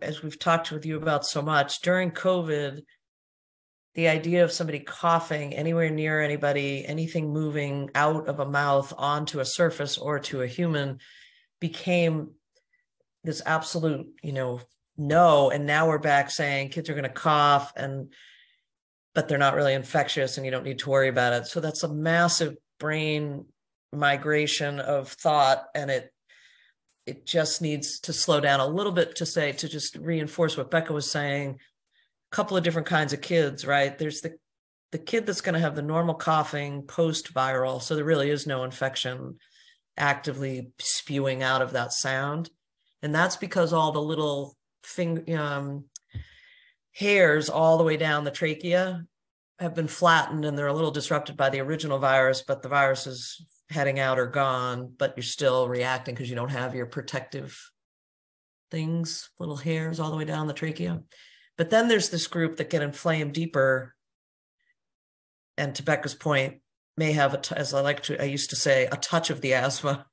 as we've talked with you about so much during COVID, the idea of somebody coughing anywhere near anybody, anything moving out of a mouth onto a surface or to a human, became this absolute, no. And now we're back saying kids are going to cough, but they're not really infectious and you don't need to worry about it. So that's a massive brain migration of thought, and it just needs to slow down a little bit to just reinforce what Becca was saying. Couple of different kinds of kids, right? There's the kid that's going to have the normal coughing post-viral, so there really is no infection actively spewing out of that sound, and that's because all the little hairs all the way down the trachea have been flattened, and they're a little disrupted by the original virus, but the virus is heading out or gone, but you're still reacting because you don't have your protective things, little hairs all the way down the trachea. But then there's this group that get inflamed deeper, and to Becca's point, may have, I used to say, a touch of the asthma.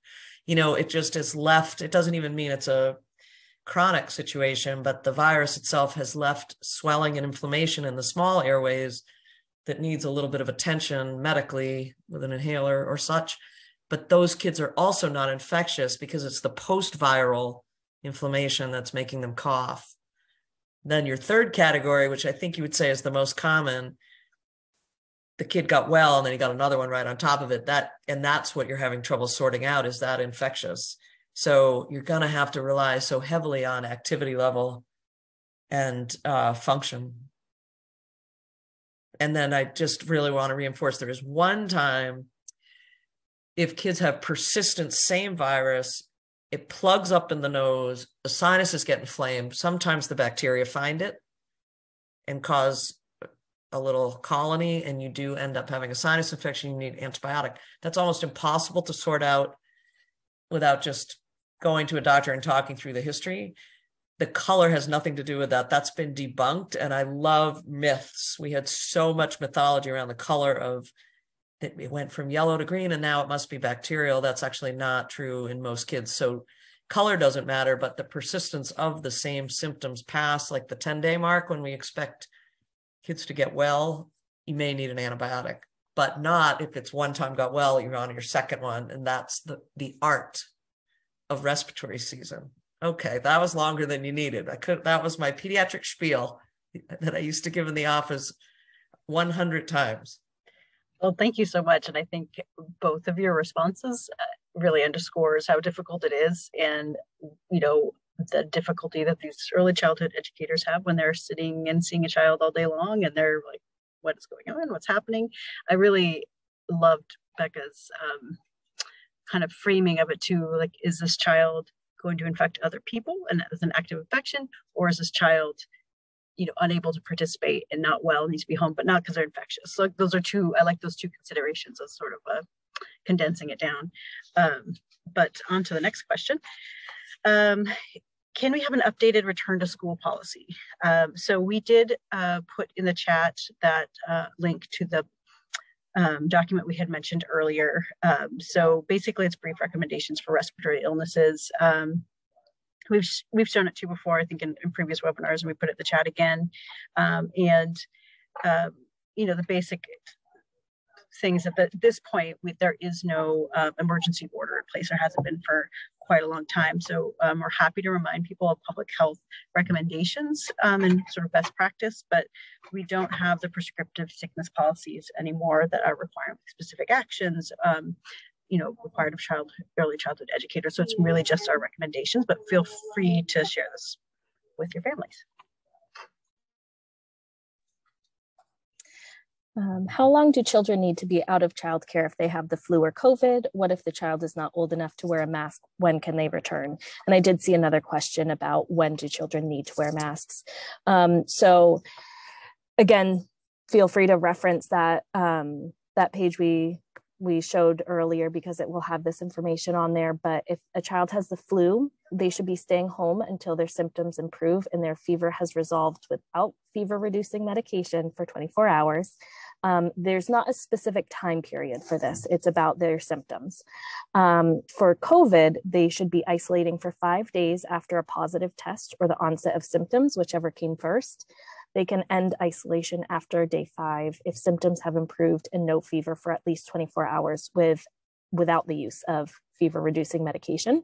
It just is left. It doesn't even mean it's a chronic situation, but the virus itself has left swelling and inflammation in the small airways that needs a little bit of attention medically with an inhaler or such. But those kids are also not infectious because it's the post-viral inflammation that's making them cough. Then your third category, which I think you would say is the most common, the kid got well and then he got another one right on top of it. That's what you're having trouble sorting out, is that infectious? So you're going to have to rely so heavily on activity level and function. And then I just really want to reinforce, there is one time, if kids have persistent same virus, it plugs up in the nose, the sinuses get inflamed. Sometimes the bacteria find it and cause a little colony, and you do end up having a sinus infection. You need antibiotic. That's almost impossible to sort out without just going to a doctor and talking through the history. The color has nothing to do with that. That's been debunked. And I love myths. We had so much mythology around the color of that. It went from yellow to green and now it must be bacterial. That's actually not true in most kids. So color doesn't matter, but the persistence of the same symptoms past like the 10-day mark, when we expect kids to get well, you may need an antibiotic, but not if it's one time got well, you're on your second one. And that's the art of respiratory season. Okay, that was longer than you needed. That was my pediatric spiel that I used to give in the office 100 times. Well, thank you so much. And I think both of your responses really underscores how difficult it is, and, the difficulty that these early childhood educators have when they're sitting and seeing a child all day long and they're like, what is going on? What's happening? I really loved Becca's kind of framing of it too. Like, is this child going to infect other people and as an active infection, or is this child, unable to participate and not well, needs to be home, but not because they're infectious? So those are I like those two considerations as sort of condensing it down. But on to the next question. can we have an updated return to school policy? So we did put in the chat that link to the document we had mentioned earlier. So basically it's brief recommendations for respiratory illnesses. We've shown it to you before, I think in previous webinars, and we put it in the chat again. You know, the basic things at this point, there is no emergency order in place. There hasn't been for quite a long time. So we're happy to remind people of public health recommendations and sort of best practice, but we don't have the prescriptive sickness policies anymore that are requiring specific actions, you know, required of early childhood educators. So it's really just our recommendations, but feel free to share this with your families. How long do children need to be out of childcare if they have the flu or COVID? What if the child is not old enough to wear a mask? When can they return? And I did see another question about when do children need to wear masks? So again, feel free to reference that, that page we showed earlier, because it will have this information on there. But if a child has the flu, they should be staying home until their symptoms improve and their fever has resolved without fever reducing medication for 24 hours. There's not a specific time period for this. It's about their symptoms. For COVID, they should be isolating for 5 days after a positive test or the onset of symptoms, whichever came first. They can end isolation after day 5 if symptoms have improved and no fever for at least 24 hours without the use of fever reducing medication.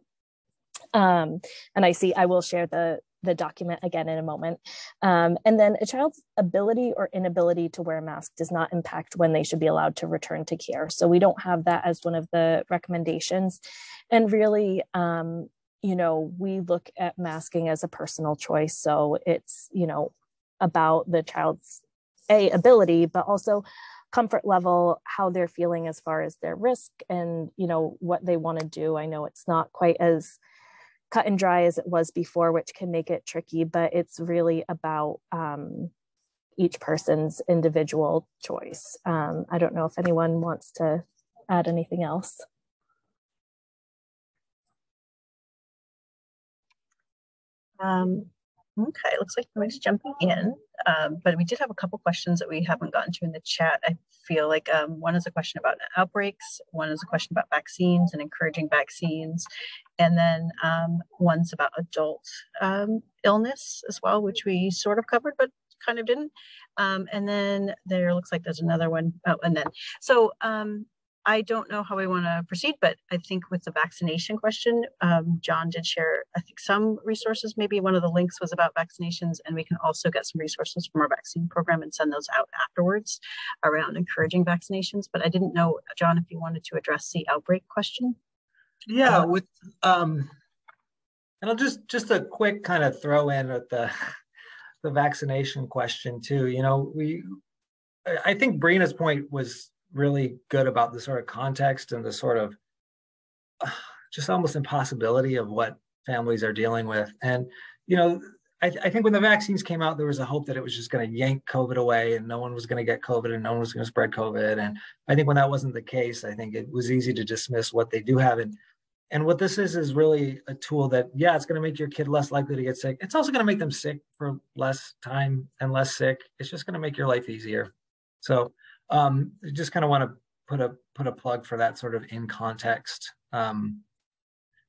And I will share the document again in a moment. And then a child's ability or inability to wear a mask does not impact when they should be allowed to return to care. So we don't have that as one of the recommendations. And really, you know, we look at masking as a personal choice. So it's, you know, about the child's ability, but also comfort level, how they're feeling as far as their risk and, you know, what they want to do. I know it's not quite as cut and dry as it was before, which can make it tricky, but it's really about each person's individual choice. I don't know if anyone wants to add anything else. Okay, looks like everybody's jumping in, but we did have a couple questions that we haven't gotten to in the chat. I feel like one is a question about outbreaks, one is a question about vaccines and encouraging vaccines, and then one's about adult illness as well, which we sort of covered, but kind of didn't. And then there looks like there's another one. Oh, and then, so I don't know how we want to proceed, but I think with the vaccination question, John did share, I think, some resources. Maybe one of the links was about vaccinations, and we can also get some resources from our vaccine program and send those out afterwards around encouraging vaccinations. But I didn't know, John, if you wanted to address the outbreak question. Yeah, with and I'll just a quick kind of throw in with the vaccination question too. You know, I think Brina's point was really good about the sort of context and the sort of just almost impossibility of what families are dealing with. And, you know, I think when the vaccines came out, there was a hope that it was just going to yank COVID away and no one was going to get COVID and no one was going to spread COVID. And I think when that wasn't the case, I think it was easy to dismiss what they do have. And what this is really a tool that, yeah, it's going to make your kid less likely to get sick. It's also going to make them sick for less time and less sick. It's just going to make your life easier. So just kind of want to put a plug for that sort of in context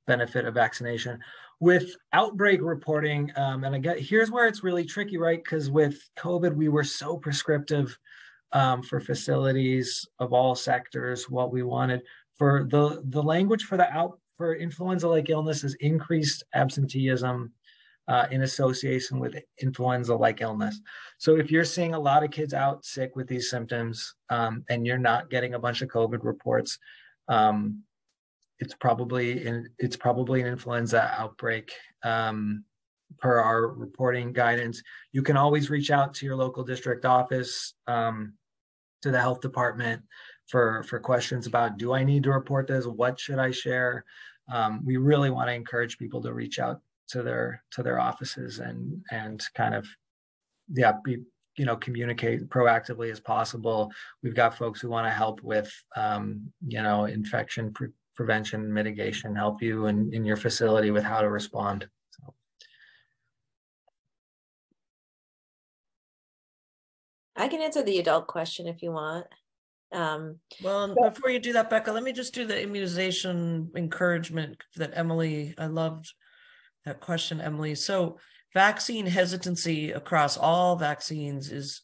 benefit of vaccination. With outbreak reporting, and again, here's where it's really tricky, right? Because with COVID, we were so prescriptive for facilities of all sectors, what we wanted. For the language for influenza-like illness is increased absenteeism in association with influenza-like illness. So if you're seeing a lot of kids out sick with these symptoms and you're not getting a bunch of COVID reports, it's probably an influenza outbreak per our reporting guidance. You can always reach out to your local district office, to the health department for questions about, do I need to report this? What should I share? We really want to encourage people to reach out to their offices and kind of, yeah, communicate proactively as possible. We've got folks who want to help with, infection prevention, mitigation, help you in your facility with how to respond. So I can answer the adult question if you want. Well, before you do that, Becca, let me just do the immunization encouragement that Emily, I loved that question, Emily. So vaccine hesitancy across all vaccines is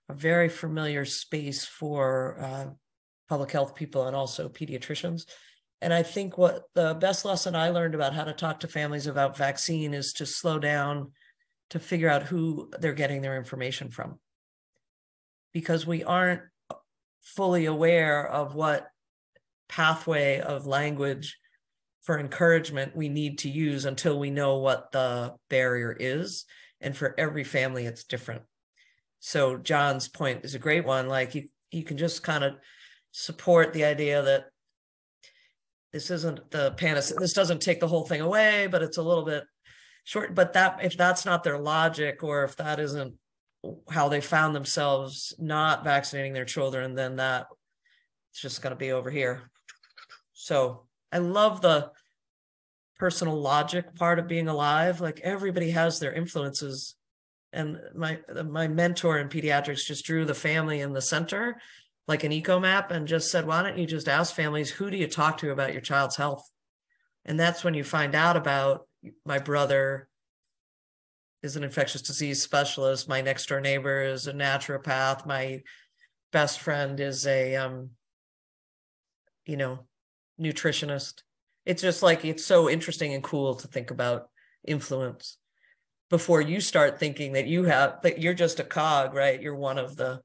a very familiar space for public health people and also pediatricians. And I think what the best lesson I learned about how to talk to families about vaccine is to slow down, to figure out who they're getting their information from. Because we aren't fully aware of what pathway of language for encouragement we need to use until we know what the barrier is. And for every family, it's different. So John's point is a great one. Like you can just kind of support the idea that this isn't the panacea. This doesn't take the whole thing away, but it's a little bit short. But that if that's not their logic, or if that isn't how they found themselves not vaccinating their children, then that it's just going to be over here. So I love the personal logic part of being alive. Like everybody has their influences. And my mentor in pediatrics just drew the family in the center, like an eco map, and just said, why don't you just ask families, who do you talk to about your child's health? And that's when you find out about my brother is an infectious disease specialist. My next door neighbor is a naturopath. My best friend is a, nutritionist. It's just like, it's so interesting and cool to think about influence before you start thinking that you're just a cog, right? You're one of the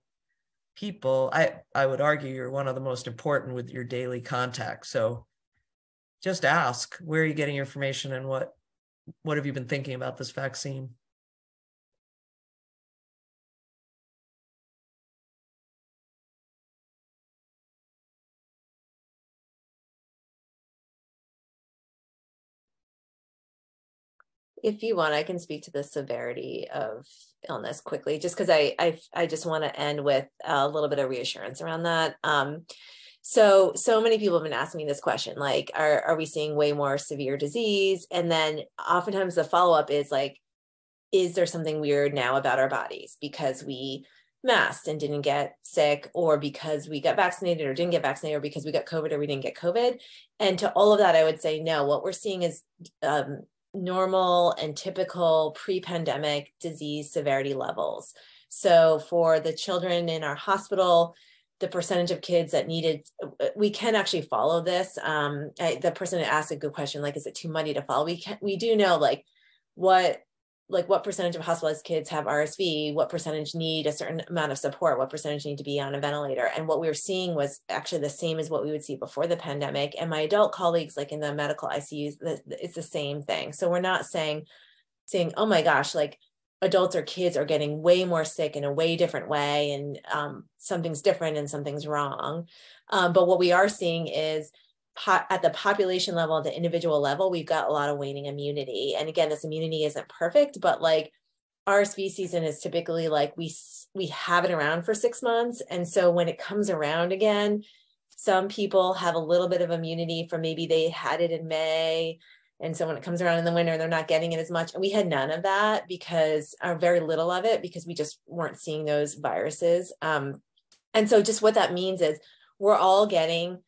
people. I would argue you're one of the most important with your daily contact. So just ask, where are you getting your information, and what have you been thinking about this vaccine? If you want, I can speak to the severity of illness quickly, just because I just want to end with a little bit of reassurance around that. So many people have been asking me this question, like, are we seeing way more severe disease? And then oftentimes the follow-up is like, is there something weird now about our bodies because we masked and didn't get sick, or because we got vaccinated or didn't get vaccinated, or because we got COVID or we didn't get COVID? And to all of that, I would say, no, what we're seeing is normal and typical pre-pandemic disease severity levels. So for the children in our hospital, the percentage of kids that needed, we can actually follow this. The person asked a good question, like, is it too muddy to follow? We do know what percentage of hospitalized kids have RSV, what percentage need a certain amount of support, what percentage need to be on a ventilator. And what we were seeing was actually the same as what we would see before the pandemic. And my adult colleagues, like in the medical ICUs, it's the same thing. So we're not saying, oh my gosh, like adults or kids are getting way more sick in a way different way, and something's different and something's wrong. But what we are seeing is at the population level, at the individual level, we've got a lot of waning immunity. And again, this immunity isn't perfect, but like RSV season is typically like we have it around for 6 months. And so when it comes around again, some people have a little bit of immunity from maybe they had it in May. And so when it comes around in the winter, they're not getting it as much. And we had none of that or very little of it, because we just weren't seeing those viruses. And so just what that means is we're all getting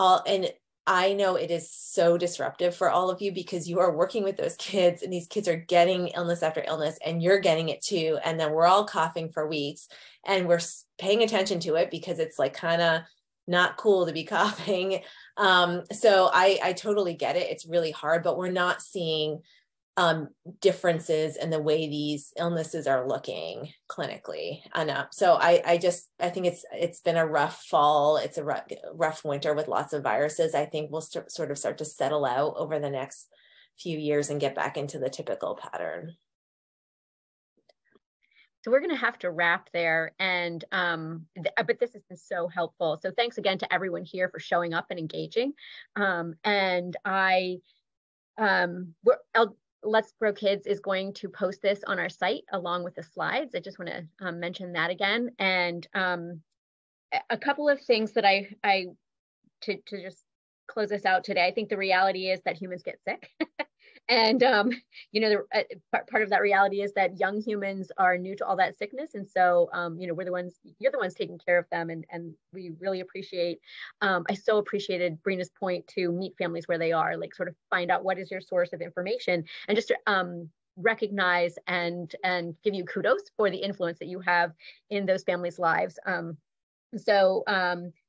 and I know it is so disruptive for all of you, because you are working with those kids, and these kids are getting illness after illness, and you're getting it too. And then we're all coughing for weeks, and we're paying attention to it because it's like kind of not cool to be coughing. So I totally get it. It's really hard, but we're not seeing differences in the way these illnesses are looking clinically enough. So I think it's been a rough fall. It's a rough winter with lots of viruses. I think we'll sort of start to settle out over the next few years and get back into the typical pattern. So we're going to have to wrap there, and but this has been so helpful. So thanks again to everyone here for showing up and engaging. Let's Grow Kids is going to post this on our site along with the slides. I just want to mention that again. And a couple of things that to just close us out today. I think the reality is that humans get sick And, you know, part of that reality is that young humans are new to all that sickness. And so, you know, you're the ones taking care of them. And we really appreciate, I so appreciated Brina's point to meet families where they are, like sort of find out what is your source of information, and just recognize and give you kudos for the influence that you have in those families' lives. So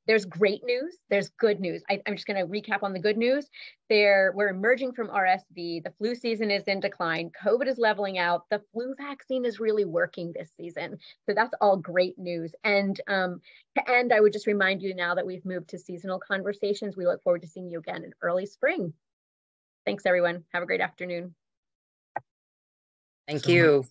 there's great news, there's good news. I'm just going to recap on the good news. We're emerging from RSV, the flu season is in decline, COVID is leveling out, the flu vaccine is really working this season. So that's all great news. And to end, I would just remind you now that we've moved to seasonal conversations. We look forward to seeing you again in early spring. Thanks, everyone. Have a great afternoon. Thank you.